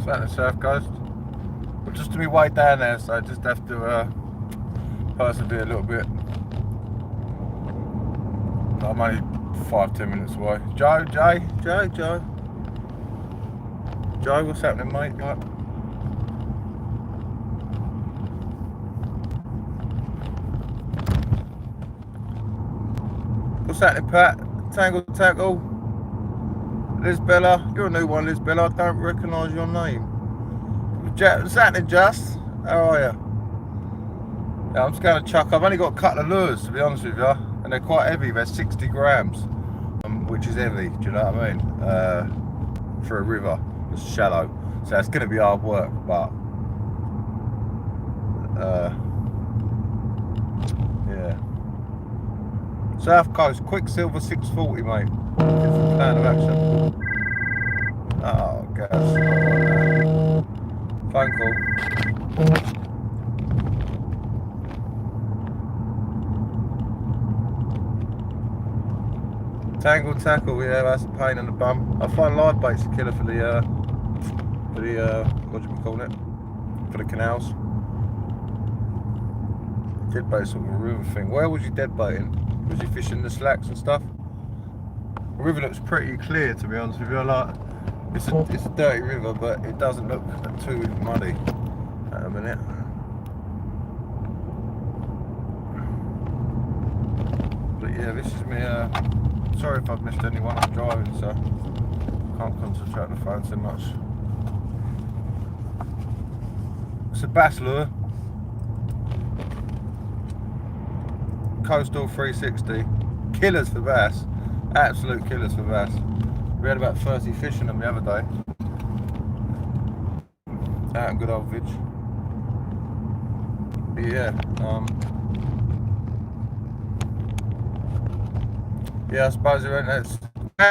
Sat in the south coast. But just to be way down there, so I just have to persevere a little bit. I'm only 5-10 minutes away. Joe, what's happening, mate? Right. What's happening, Pat? Tackle. Liz Bella, you're a new one, Liz Bella. I don't recognise your name. What's happening, Just? How are you? Yeah, I'm just going to chuck. I've only got a couple of lures, to be honest with you, and they're quite heavy. They're 60 grams, which is heavy. Do you know what I mean? For a river, it's shallow, so it's going to be hard work. But yeah. South Coast, Quicksilver 640, mate. Different plan of action. Oh, gas. Phone call. Tangle tackle, yeah, that's a pain in the bum. I find live bait's a killer for the what do you call it? For the canals. Dead bait sort of a river thing. Where was you dead baiting? Was you fishing the slacks and stuff? The river looks pretty clear, to be honest with you. Like, it's a dirty river, but it doesn't look too muddy at a minute. But yeah, this is me. Sorry if I've missed anyone. I'm driving, so can't concentrate on the phone so much. It's a bass lure. Coastal 360. Killers for bass. Absolute killers for bass. We had about 30 fish in them the other day. Out in good old Vidge. But yeah, yeah, I suppose it went.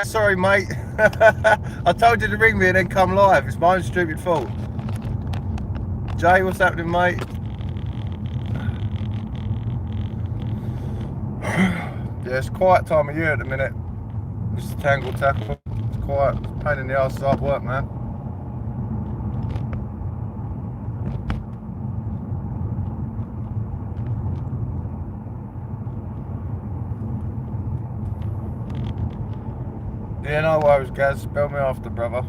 Sorry, mate. I told you to ring me and then come live. It's my own stupid fault. Jay, what's happening, mate? Yeah, it's quiet time of year at the minute. It's tangle tackle. It's quiet. It's a pain in the arse, hard work, man. Yeah, no worries, guys. Spell me after, brother.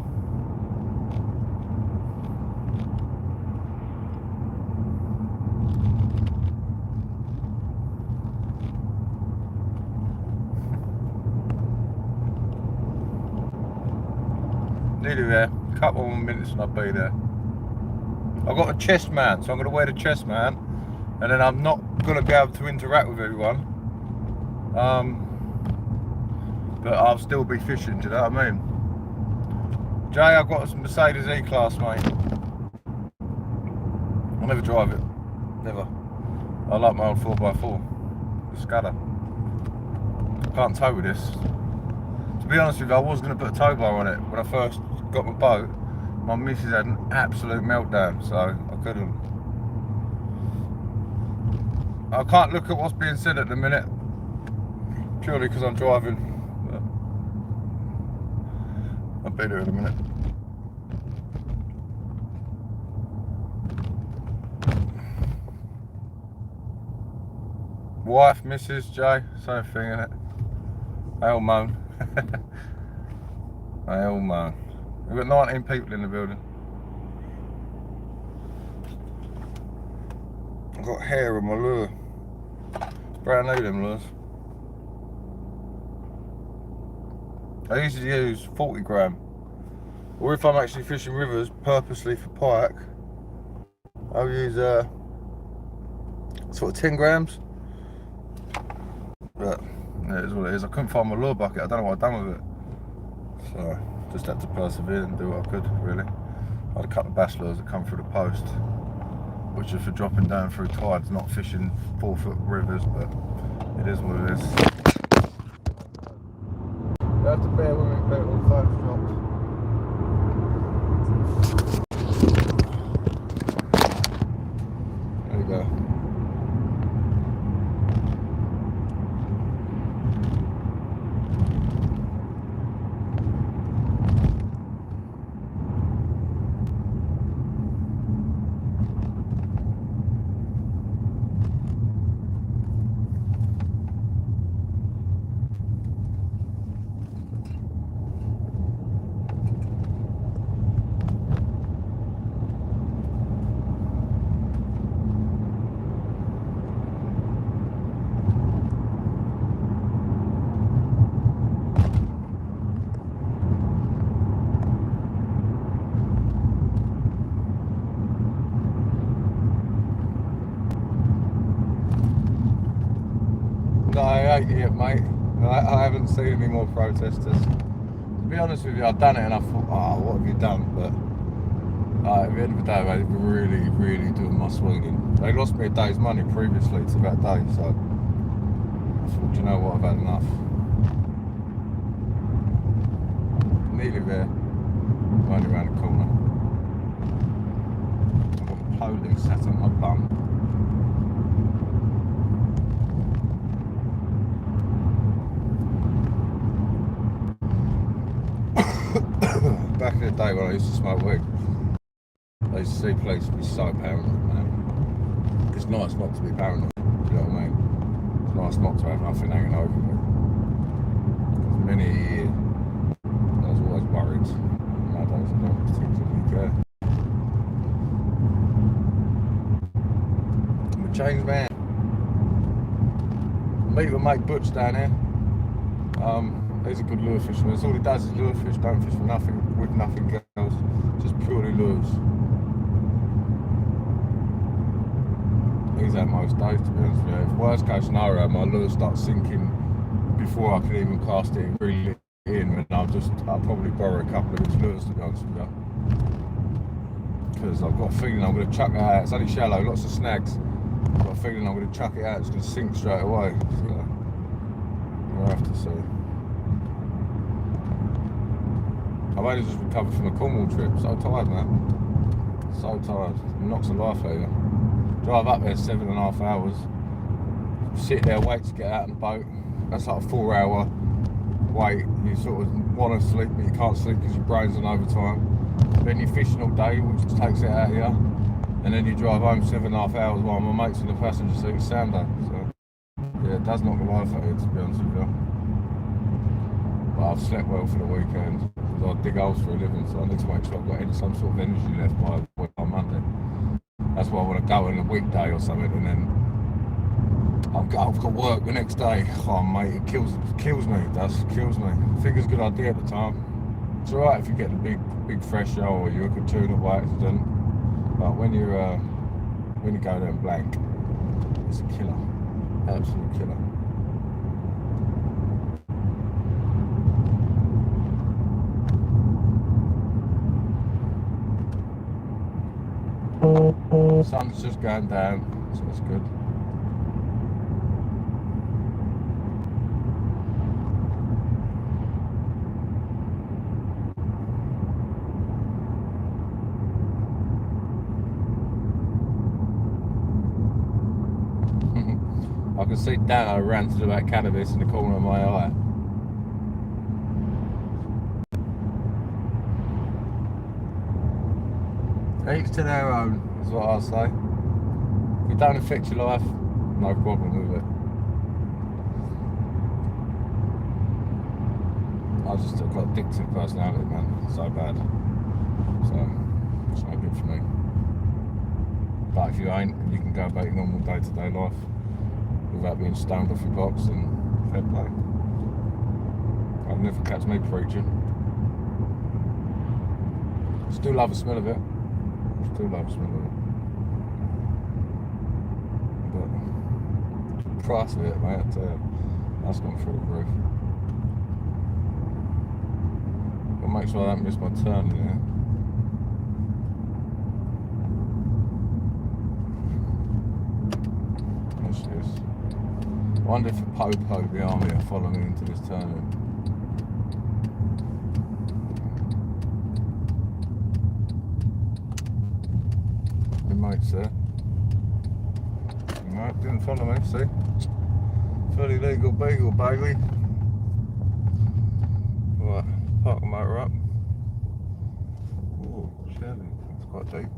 Nearly there. A couple more minutes and I'll be there. I've got a chest mount, so I'm going to wear the chest mount, and then I'm not going to be able to interact with everyone. But I'll still be fishing, do you know what I mean? Jay, I've got a Mercedes E-Class, mate. I'll never drive it. Never. I like my old 4x4. The Scudder. Can't tow with this. To be honest with you, I was going to put a tow bar on it when I first got my boat. My missus had an absolute meltdown, so I couldn't. I can't look at what's being said at the minute, purely because I'm driving. I'll be there in a minute. Wife, Mrs. Jay, same thing, innit? They all moan. They all moan. We've got 19 people in the building. I've got hair on my lure. It's brand new, them lures. I usually use 40 gram. Or if I'm actually fishing rivers purposely for pike, I'll use sort of 10 grams. But yeah, it is what it is. I couldn't find my lure bucket. I don't know what I've done with it. So just had to persevere and do what I could, really. I had a couple of bass lures that come through the post, which is for dropping down through tides, not fishing 4-foot rivers, but it is what it is. You have to bear with me, people. The phone's dropped. There we go. No, I ain't yet, mate. I haven't seen any more protesters. To be honest with you, I've done it and I thought, oh, what have you done? But at the end of the day, they've really, really doing my swinging. They lost me a day's money previously to that day, so I thought, you know what, I've had enough. Nearly there. I'm only around the corner. I've got the police sat on my bum. Back in the day when I used to smoke weed, I used to see police be so paranoid, man. It's nice not to be paranoid, do you know what I mean? It's nice not to have nothing hanging over me. Because many years, I was always worried. Nowadays I don't particularly care. I'm a changed man. Meet with mate Butch down here. He's a good lure fisherman. That's all he does is lure fish, don't fish for nothing, with nothing else, just purely lures. He's had most days, to be honest with you. If worst case scenario, my lure starts sinking before I can even cast it and reel it in, and I'll probably borrow a couple of his lures, to be honest with you. Because I've got a feeling I'm going to chuck it out. It's only shallow, lots of snags. I've got a feeling I'm going to chuck it out, it's going to sink straight away. So we'll have to see. I've only just recovered from a Cornwall trip. So tired, man. So tired. It knocks the life out of you. Drive up there 7.5 hours. Sit there, wait to get out on the boat. That's like a 4-hour wait. You sort of want to sleep, but you can't sleep because your brain's on overtime. Then you're fishing all day, which takes it out of you. And then you drive home 7.5 hours while my mate's in the passenger seat. It's Sunday. So yeah, it does knock the life out of you, to be honest with you. But I've slept well for the weekend. I dig holes for a living, so I need to make sure I've got some sort of energy left by Monday. That's why I want to go on a weekday or something, and then I've got work the next day. Oh mate, it kills me. It does, kills me. I think it's a good idea at the time. It's alright if you get the big fresh show or you hook a tuna by accident, but when you go there blank, it's a killer, absolute killer. The sun's just going down, so it's good. I can see Dano ranting about cannabis in the corner of my eye. Each to their own, is what I'll say. If it don't affect your life, no problem with it. I've got addictive personality, man, so bad. So, it's not good for me. But if you ain't, and you can go about your normal day-to-day life without being stoned off your box, and fair play. I'll never catch me preaching. Still love the smell of it. Still love the smell of it. But the price of it, mate, that's gone through the roof. I'll make sure I don't miss my turn in there. Watch this. I wonder if the Popo, the army, are following me into this turn. Mates there. No, didn't follow me, see? Fully legal beagle, baby. Right, park the motor up. Oh, Shelly, that's quite deep.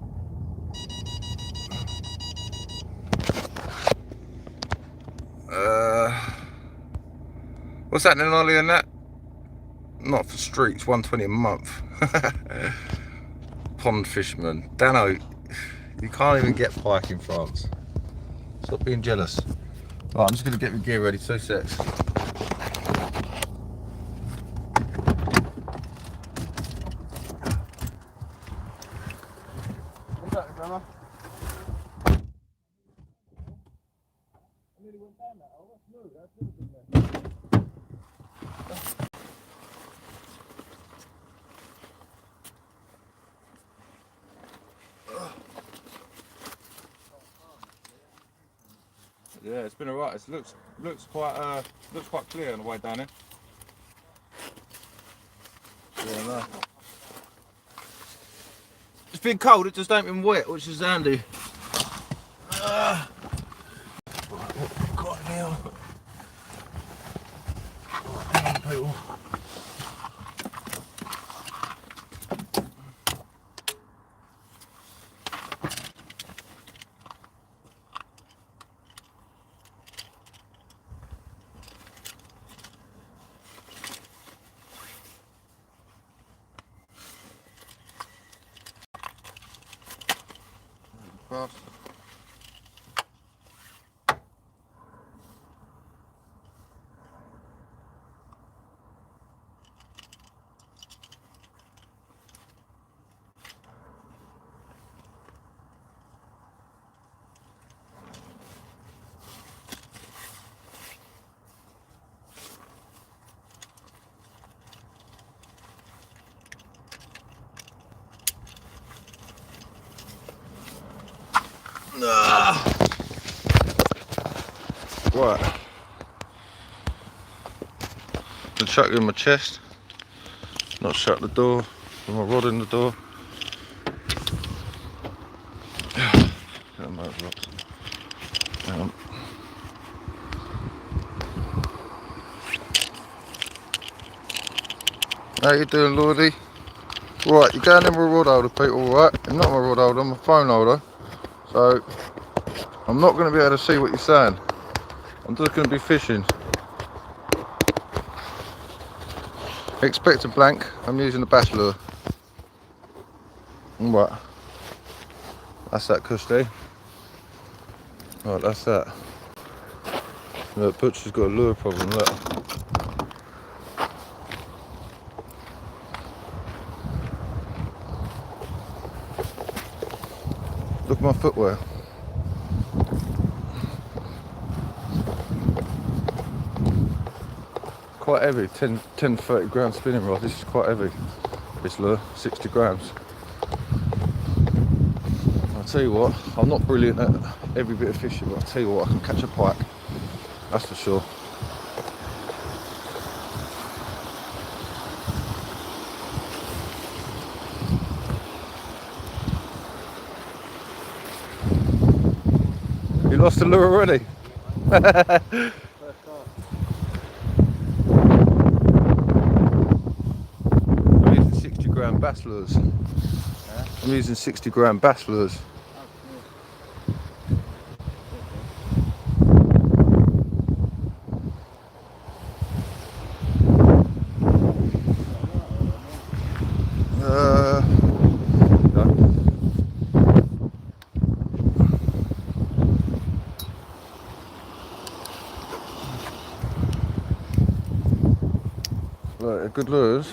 What's happening, Ollie, and that? Not for streets, 120 a month. Pond fisherman. Dano, you can't even get pike in France. Stop being jealous. Right, I'm just going to get my gear ready, 2 secs. What's that, Grandma? Yeah, it's been alright. It looks quite clear on the way down here. Yeah, no. It's been cold. It just ain't been wet, which is handy. Right, what we've got now? Hang on, people. Fast. Right. I'll chuck it in my chest. Not shut the door. With my rod in the door. Hang on. How you doing, Lordy? Right, you're going in with a rod holder, people, right? I'm not my rod holder, I'm a phone holder. So, I'm not going to be able to see what you're saying. I'm just going to be fishing. Expect a blank. I'm using a bass lure. And what? That's that cushy. Right, that's that. Look, Butcher's got a lure problem, look. Look at my footwear. Quite heavy, 10 30 gram spinning rod. This is quite heavy. This lure, 60 grams. I'll tell you what, I'm not brilliant at every bit of fishing, but I'll tell you what, I can catch a pike. That's for sure. You lost the lure already? I'm using 60 gram bass lures. I'm using 60 gram bass lures. They're good lures,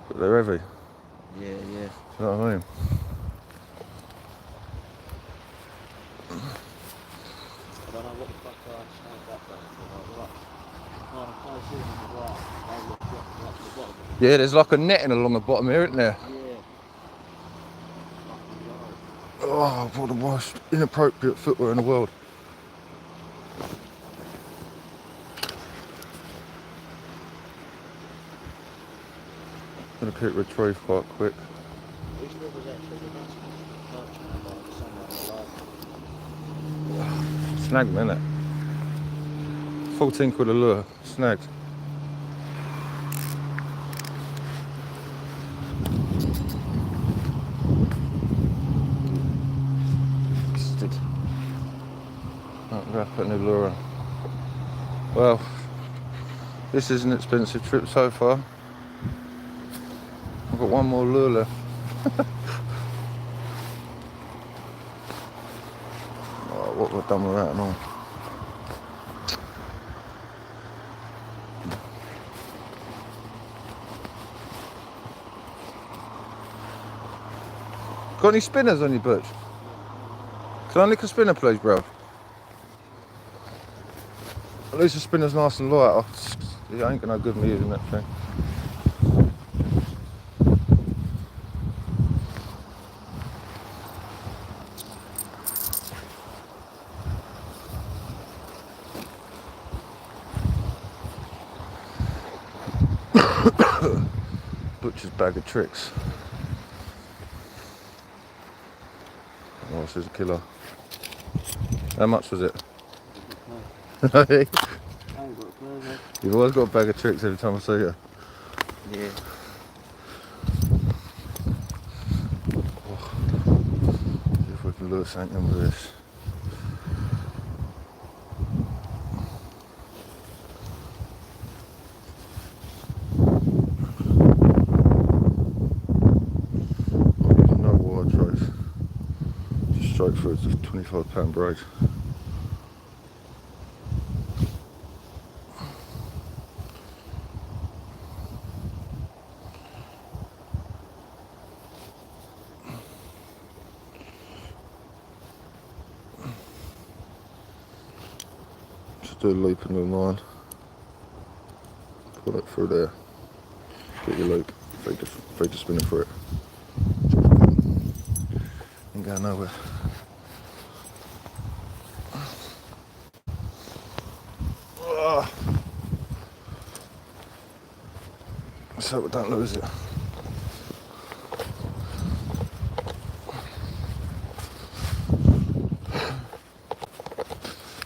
but they're heavy. Yeah, yeah. Do you know what I mean? I don't know what the fuck I snag that thing. Yeah, there's like a netting along the bottom here, isn't there? Yeah. Oh, what the most inappropriate footwear in the world. I'm gonna keep retrieve quite quick. Which rivers actually the best one? Snagged me, innit? 14 quid a lure, snagged. Right, I'm gonna put a new lure on. Well, this is an expensive trip so far. I've got one more lure left. Oh, what we've done with that and all. Got any spinners on your butch? Can I nick a spinner please, bro? At least the spinner's nice and light. It ain't gonna good me using that thing. Butcher's bag of tricks. Oh, this is a killer. How much was it? I ain't got a clue, mate. You've always got a bag of tricks every time I see you. Yeah. See if we can lure something in with this. No wide trace. Just straight through it's a £25 braid. Just do a loop in the line. Pull it through there. Get your loop. Feed the spinner for it. Ain't going nowhere. So we don't lose it.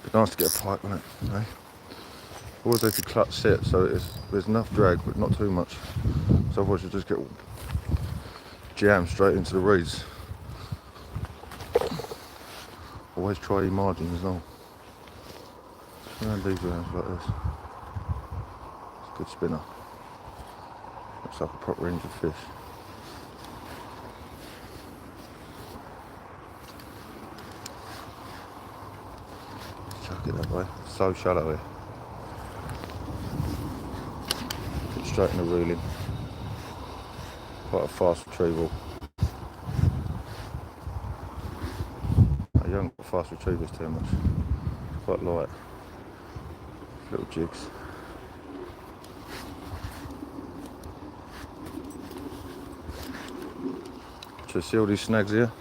Be nice to get a pike on it, eh? Always if you clutch sit so there's enough drag but not too much. So otherwise you just get jammed straight into the reeds. Always try your margin as well. Around these rounds like this. It's a good spinner. Looks like a proper injured fish. Chuck it that way. So shallow here. Get straight in the reeling. Quite a fast retrieval. I don't got fast retrievers too much. It's quite light. Little jigs. So see all these snags here?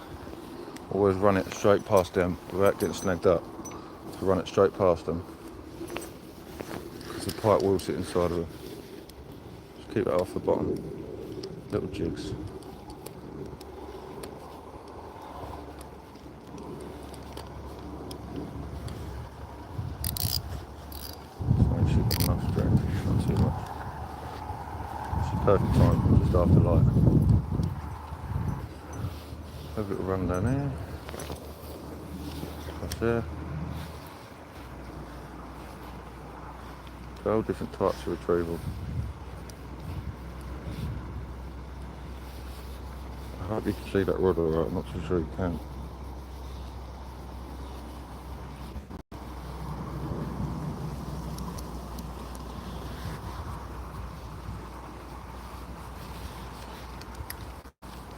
Always run it straight past them without getting snagged up. So run it straight past them. Because the pike will sit inside of them. Just keep it off the bottom. Little jigs. Just make sure you've got enough strength, not too much. It's perfect time, just after light. Have a little run down here. Across there. All different types of retrieval. I hope you can see that rod alright, I'm not too sure you can.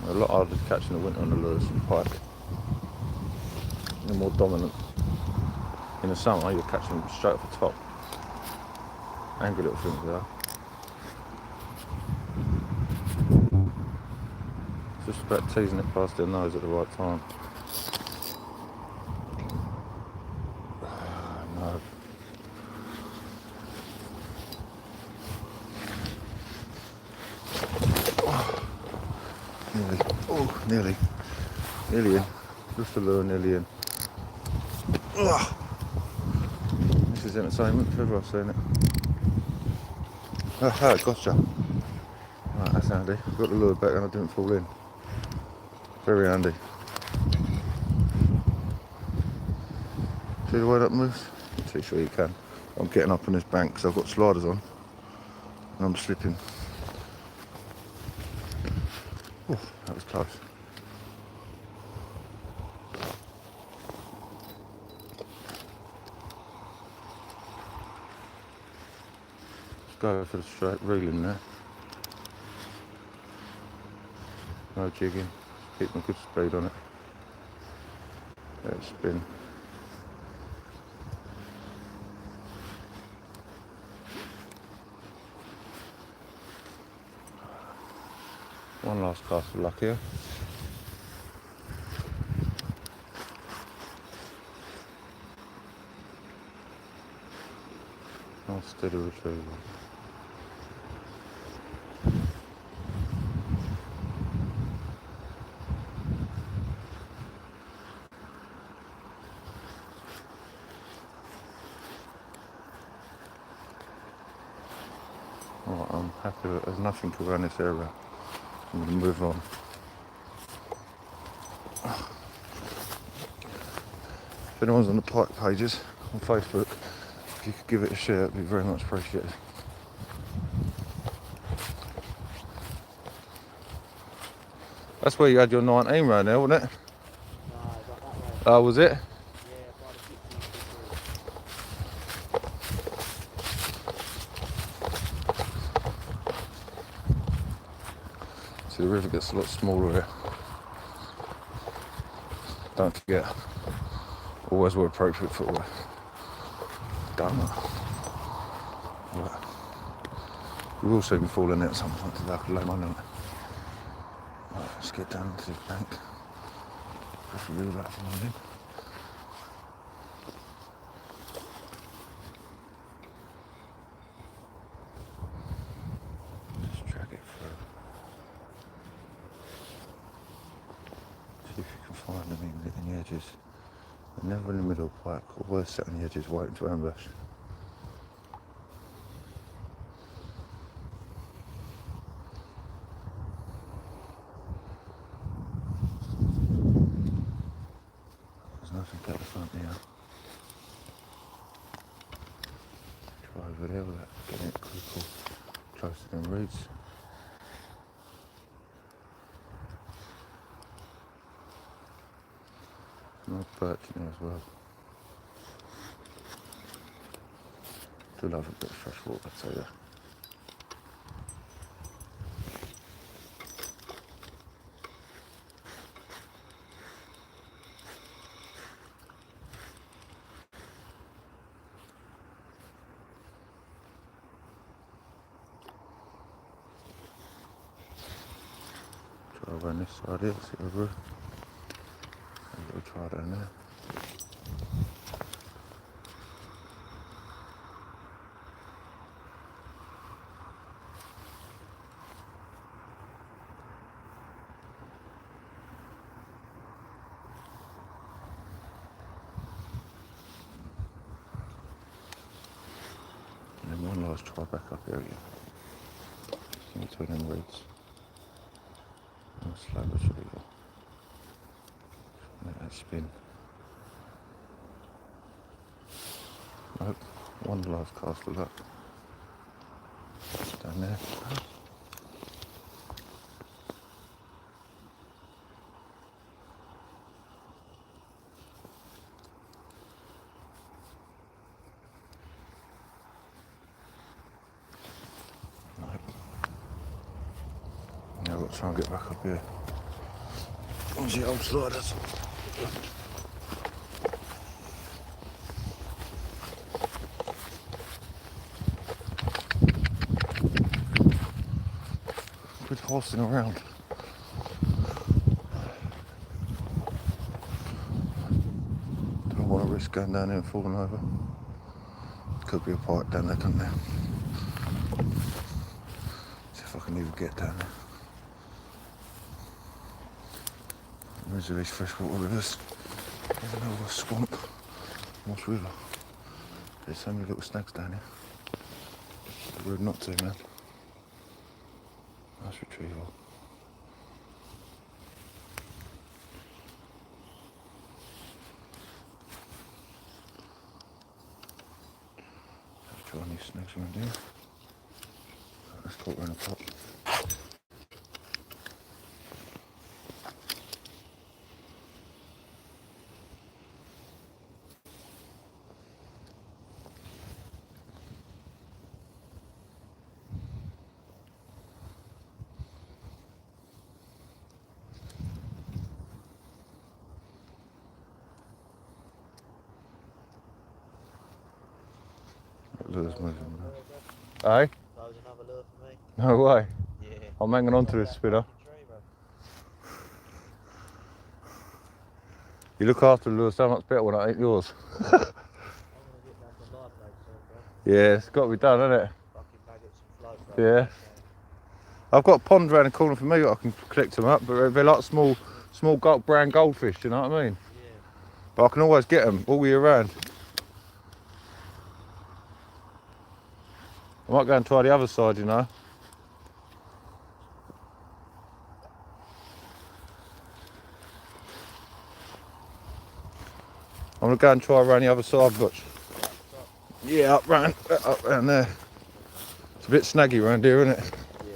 A lot harder to catch in the winter on the lures than pike. They're more dominant. In the summer you're catching them straight off the top. Angry little things they are. Just about teasing it past their nose at the right time. No. Nearly. Oh, nearly. Nearly in. Just a lure, nearly in. This is entertainment if ever I've seen it. Oh, gotcha. Right, that's handy. Got the lure back and I didn't fall in. Very handy. See the way that moves? I'm too sure you can. I'm getting up on this bank because I've got sliders on and I'm slipping. Oh, that was close. Let's go for the straight reeling there. No jigging. Keeping a good speed on it. Let it spin. One last cast of luck here. Nice steady retrieval. Right, I'm happy that there's nothing around this area. I'm going to move on. If anyone's on the pike pages on Facebook, if you could give it a share, it'd be very much appreciated. That's where you had your 19 round there, wasn't it? No, I got that way. Oh, was it? Yeah, by the 16. See, the river gets a lot smaller here. Don't forget, always wear appropriate footwear. Don't know. Right. We will soon be falling in at some point today. I could lay my note. Right, let's get down to the bank. Just really relaxing on him. Just drag it through. See if you can find them in the edges. They're never in the middle, quite always set on the edges waiting to ambush. There's nothing at the front here. Try over there without getting it critical close to them reeds. Nice perch in there as well. Do love a bit of fresh water, I tell you. Try around this side here, see over. We'll try down there. And then one last try back up here again. In between them reeds. And a slow retrieval. Let that spin. Nope. One last cast of luck. Down there. Now I've got to try and get back up here. Onto the old sliders. Quit horsing around. Don't want to risk going down there and falling over. Could be a pike down there, couldn't there? See if I can even get down there. These are these freshwater rivers. There's another swamp. Moss River. There's so many little snags down here. Rude not to, man. Nice retrieval. Let's try these snags around here. Let's caught around the top. Lures moving now. Aye? That was another lure for me. No way. Yeah. I'm hanging on to this spinner. Tree, bro. You look after the lure so much better when it ain't yours. I'm gonna get back on live loads soon, bro. Yeah, it's got to be done, hasn't it? Fucking maggots and float. Yeah. I've got a pond around the corner for me that I can collect them up, but they're like small brown goldfish, you know what I mean? Yeah. But I can always get them all year round. I might go and try the other side, you know. I'm gonna go and try around the other side, but yeah, up round there. It's a bit snaggy around here, isn't it? Yeah.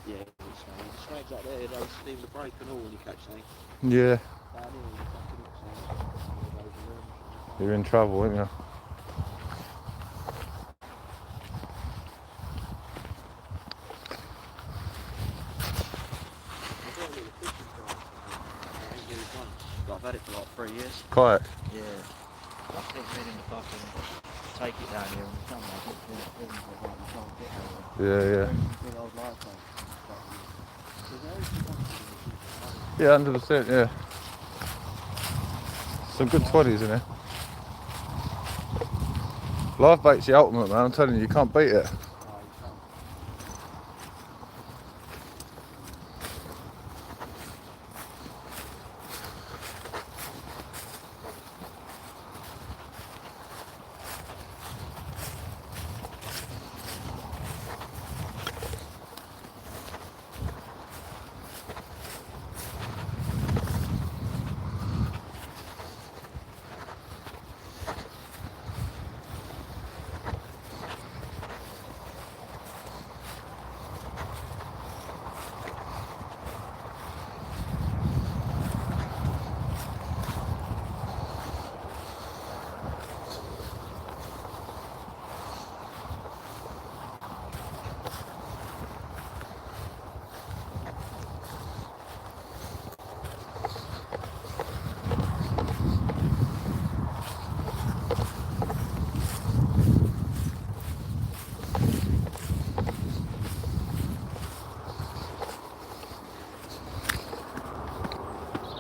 Yeah, it's snakes. The snakes up there, they leave the break and all when you catch snakes. Yeah. Down here, you fucking hit snakes. You're in trouble, aren't you? I've had it for like 3 years. Kayak? Yeah. I keep meaning to fucking take it down here in the summer. I keep feeling like you can't get Yeah, yeah. I was like, Yeah, 100%, yeah. Some good 20s in there. Live bait's the ultimate, man. I'm telling you, you can't beat it.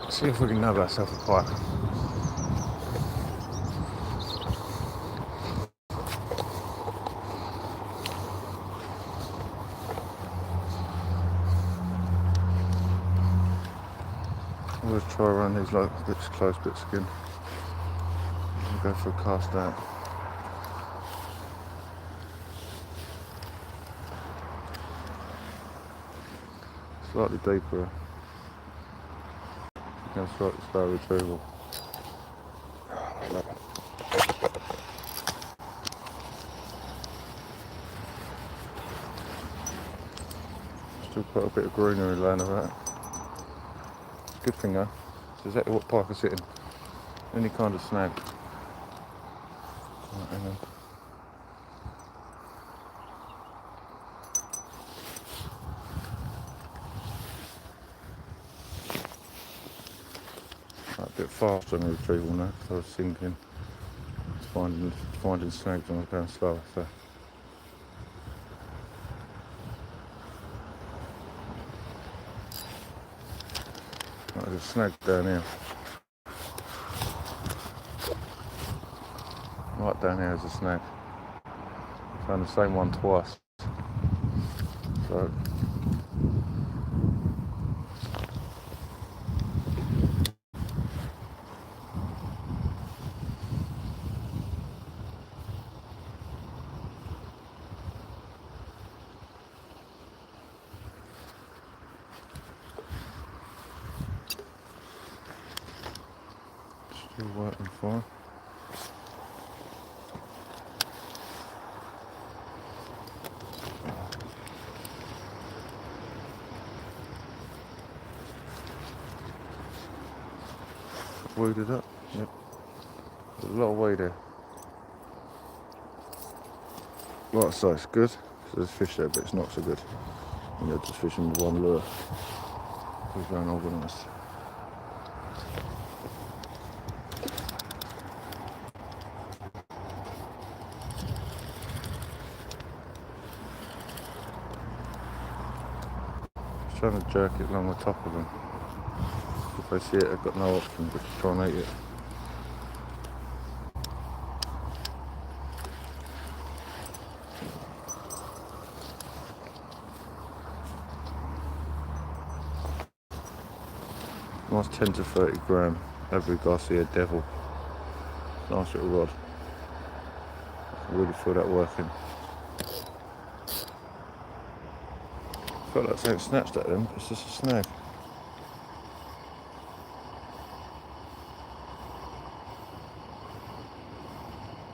See if we can nab ourselves a pike. We'll just try around these like bits, close bits again. We'll go for a cast out. Slightly deeper. Again, slightly slow retrieval. Still quite a bit of greenery laying about. Good thing though, it's exactly what pike is hitting. Any kind of snag. Right, hang on. Right, a bit faster on the retrieval now because I was thinking finding snags when I was going slower. So. Right, there's a snag down here. Right down here is a snag. Found the same one twice. So still working fine. Weeded up, yep. There's a lot of weed there. Like I say, it's good. So there's fish there, but it's not so good. And you're just fishing with one lure. It's very organised. Just trying to jerk it along the top of them. If I see it, I've got no option but to try and eat it. Nice 10 to 30 gram Abu Garcia Devil. Nice little rod. I can really feel that working. Felt like something snatched at them, it's just a snag.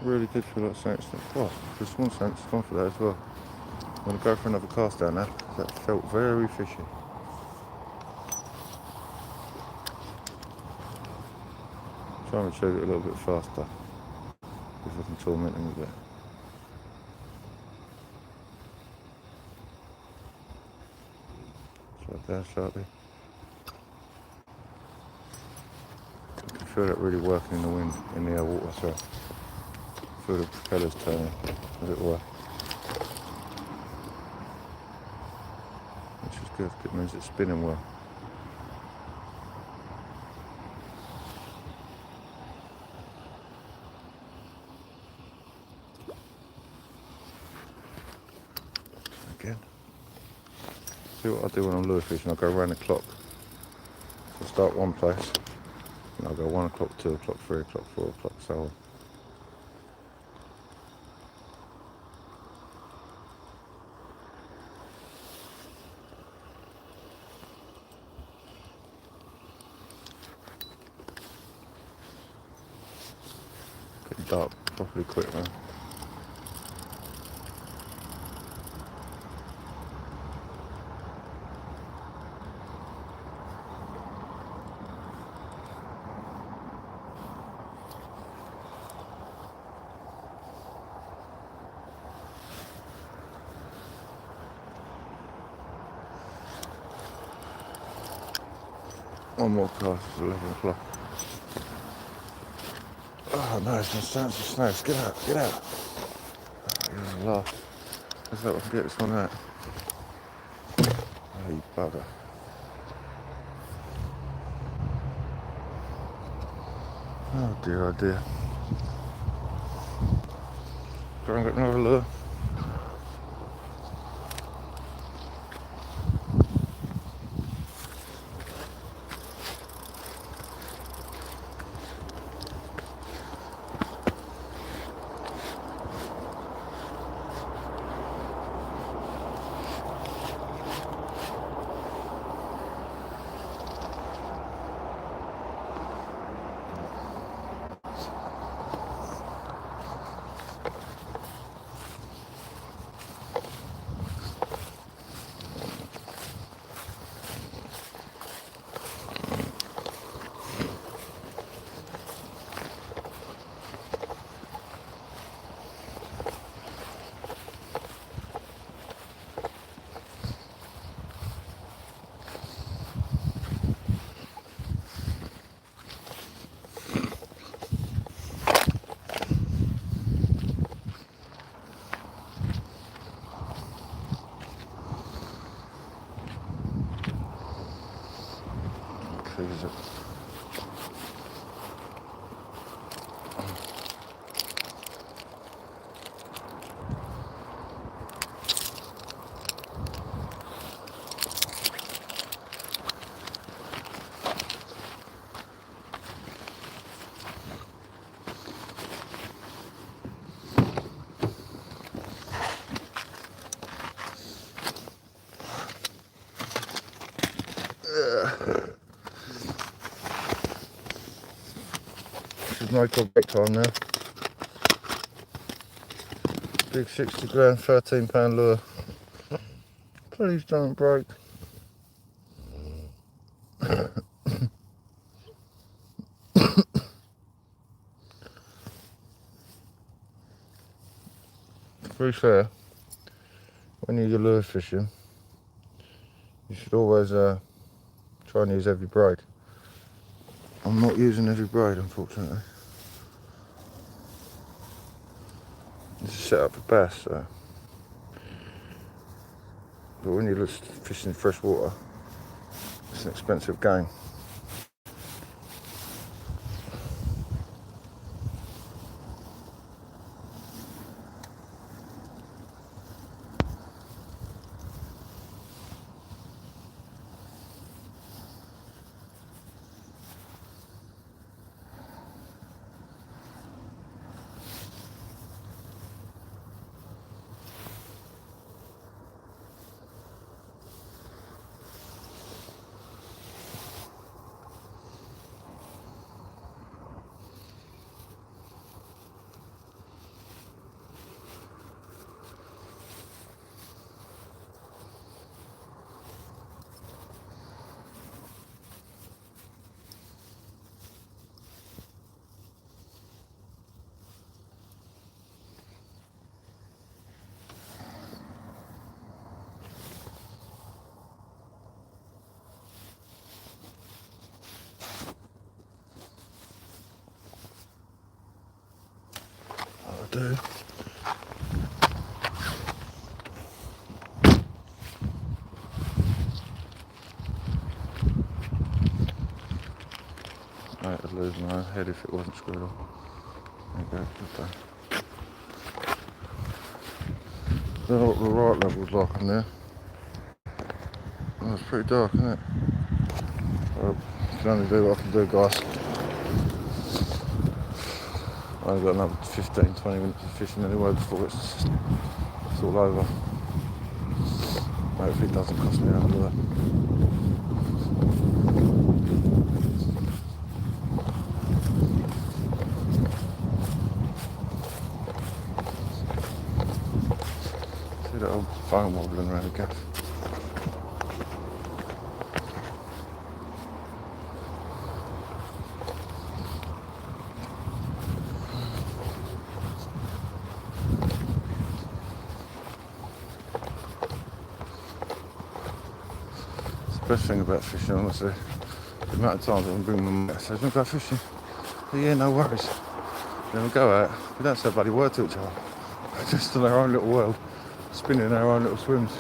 Really good feel like something snatched. Oh, just one sentence, gone for that as well. I'm going to go for another cast down there. That felt very fishy. Try and retrieve it a little bit faster. If I can torment him a bit. Slide down slightly. I can feel that really working in the wind, in the water, so I feel the propellers turning, as it were. Which is good, it means it's spinning well. Again. See what I do when I'm lure fishing, I go around the clock. So I start one place, and I'll go 1 o'clock, 2 o'clock, 3 o'clock, 4 o'clock, so on. Getting dark properly quick now. One more cast, it's 11 o'clock. Oh no, it's not stands for snags. Get out, get out. Oh, you're a laugh. Let's hope I can get this one out. Oh, you bugger. Oh dear, oh dear. Try and get another lure. Is it? This is my contact time now. Big 60 gram, 13 pound lure. Please don't break. To be fair, when you're lure fishing, you should always try and use every braid. I'm not using every braid, unfortunately. This is set up for bass, so. But when you're fishing fresh water, it's an expensive game. do. I'd lose my head if it wasn't screwed off. There you go, good day. Don't know what the right level's like on there. Oh, it's pretty dark, isn't it? Well, I can only do what I can do, guys. I've only got another 15-20 minutes of fishing anyway before it's all over. Hopefully it doesn't cost me another lure. See that old phone wobbling around the gaff. Best thing about fishing, honestly, the amount of times I can bring my mate, says, "We'll go fishing." Yeah, no worries. Then we go out, we don't say a bloody word to each other. We're just in our own little world, spinning in our own little swims.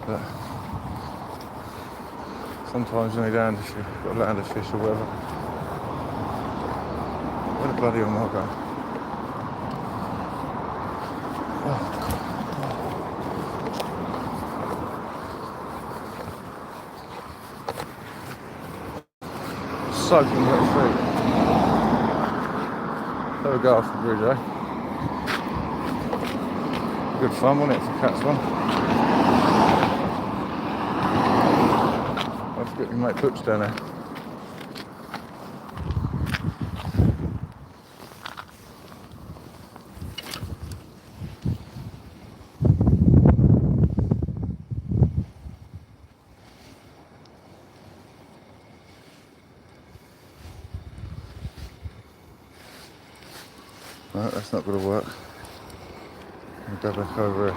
But sometimes you need a hand if you've got to land a fish or whatever. Where the bloody hell am I going? Soaking wet feet. There we go off the bridge, eh? Good fun, wasn't it, to catch one? Let's get your mate Butch down there. No, that's not going to work. I'll go back over here.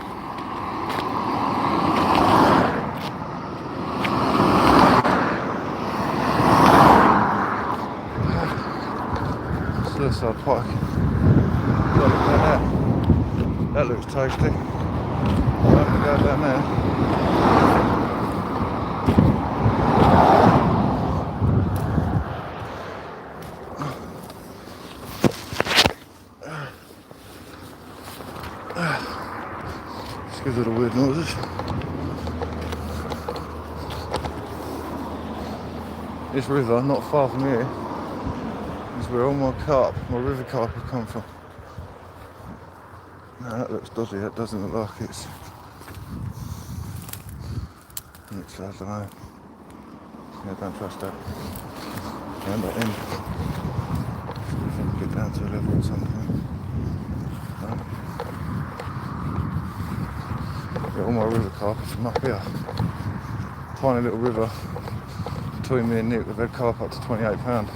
Suicide pike. Look at that. That looks tasty. I'm going to go down there. Because of the weird noises. This river, not far from here, is where all my carp, my river carp have come from. Now that looks dodgy, that doesn't look like it's... Looks like, I don't know. Yeah, don't trust that. And that in. See if I can get down to a level at some point. No. Yeah, all my river carp are from up here. Tiny little river between me and Nick. We've had carp up to £28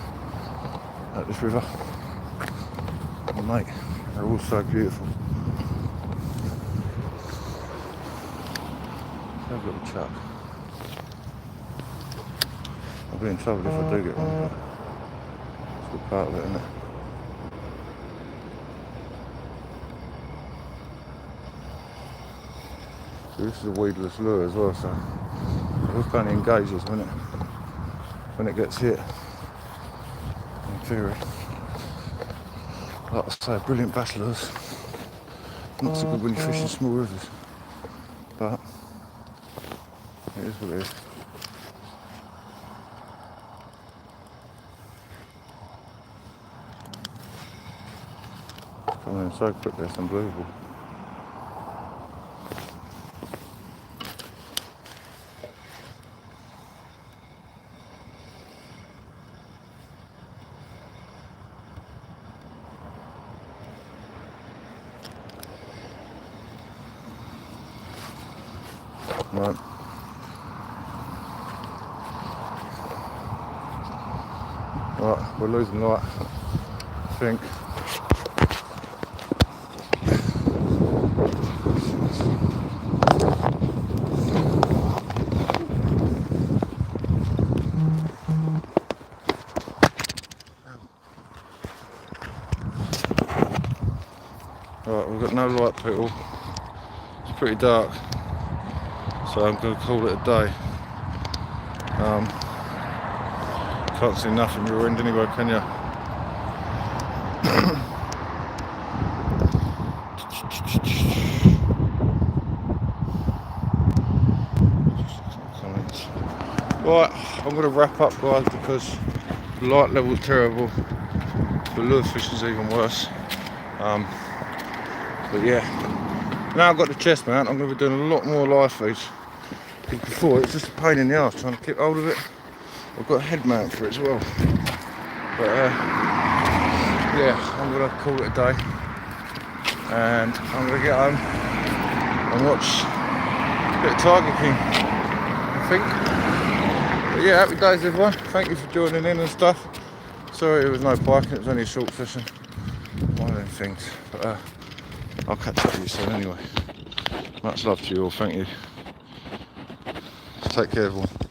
at this river. Oh mate, they're all so beautiful. Let's have a little chuck. I'll be in trouble if I do get one, but it's all part of it, isn't it? This is a weedless lure as well, so it only engages when it gets hit. In theory, like I say, brilliant bass lures. Not so good when you're fishing small rivers, but it is what it is. Coming in so quick, it's unbelievable. Right. Right, we're losing light, I think. Right, we've got no light, people. It's pretty dark, so I'm going to call it a day. Can't see nothing your end anyway, can you? Right, I'm going to wrap up, guys, because the light level's terrible. The lure fishing's even worse. But yeah, now I've got the chest mount, I'm going to be doing a lot more live feeds. Because before it's just a pain in the arse trying to keep hold of it. I've got a head mount for it as well. But yeah, I'm going to call it a day. And I'm going to get home and watch a bit of Tiger King, I think. But yeah, happy days everyone. Thank you for joining in and stuff. Sorry it was no biking, it was only a short session. One of them things. But I'll catch up with you soon anyway. Much love to you all, thank you. Take care everyone.